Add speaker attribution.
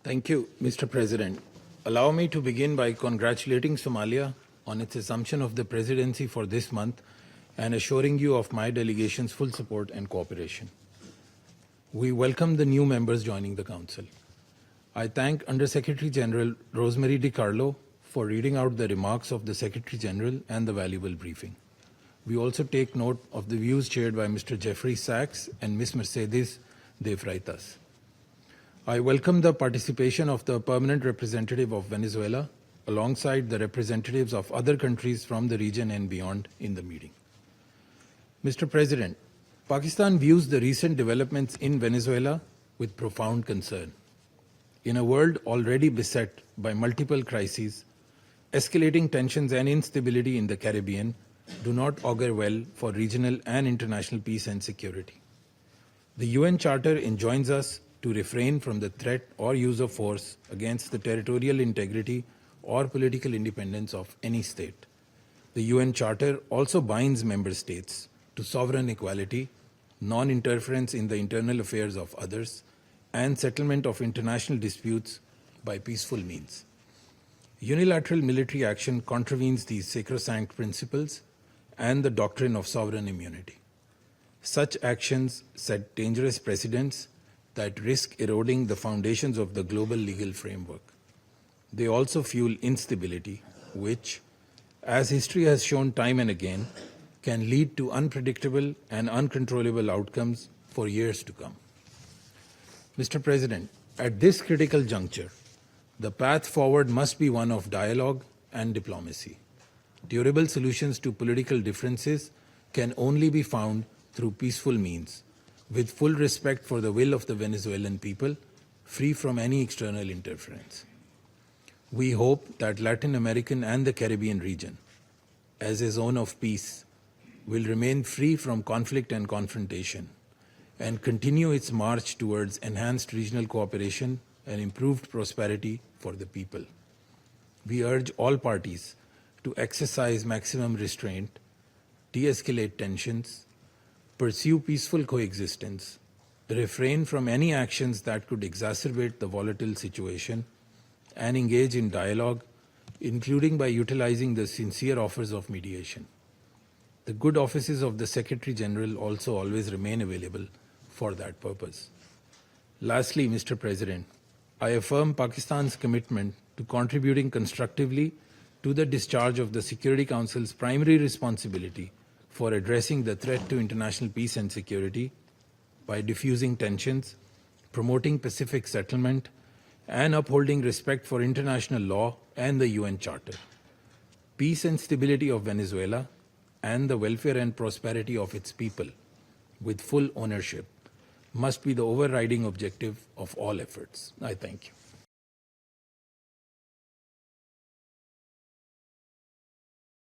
Speaker 1: Thank you, Mr. President. Allow me to begin by congratulating Somalia on its assumption of the presidency for this month and assuring you of my delegation's full support and cooperation. We welcome the new members joining the Council. I thank Under-Secretary General Rosemary DiCarlo for reading out the remarks of the Secretary General and the valuable briefing. We also take note of the views shared by Mr. Jeffrey Sachs and Ms. Mercedes de Freitas. I welcome the participation of the permanent representative of Venezuela alongside the representatives of other countries from the region and beyond in the meeting. Mr. President, Pakistan views the recent developments in Venezuela with profound concern. In a world already beset by multiple crises, escalating tensions and instability in the Caribbean do not augur well for regional and international peace and security. The UN Charter enjoins us to refrain from the threat or use of force against the territorial integrity or political independence of any state. The UN Charter also binds member states to sovereign equality, non-interference in the internal affairs of others, and settlement of international disputes by peaceful means. Unilateral military action contravenes these sacrosanct principles and the doctrine of sovereign immunity. Such actions set dangerous precedents that risk eroding the foundations of the global legal framework. They also fuel instability, which, as history has shown time and again, can lead to unpredictable and uncontrollable outcomes for years to come. Mr. President, at this critical juncture, the path forward must be one of dialogue and diplomacy. Durable solutions to political differences can only be found through peaceful means, with full respect for the will of the Venezuelan people, free from any external interference. We hope that Latin American and the Caribbean region, as a zone of peace, will remain free from conflict and confrontation and continue its march towards enhanced regional cooperation and improved prosperity for the people. We urge all parties to exercise maximum restraint, de-escalate tensions, pursue peaceful coexistence, refrain from any actions that could exacerbate the volatile situation, and engage in dialogue, including by utilizing the sincere offers of mediation. The good offices of the Secretary General also always remain available for that purpose. Lastly, Mr. President, I affirm Pakistan's commitment to contributing constructively to the discharge of the Security Council's primary responsibility for addressing the threat to international peace and security by diffusing tensions, promoting Pacific settlement, and upholding respect for international law and the UN Charter. Peace and stability of Venezuela and the welfare and prosperity of its people, with full ownership, must be the overriding objective of all efforts. I thank you.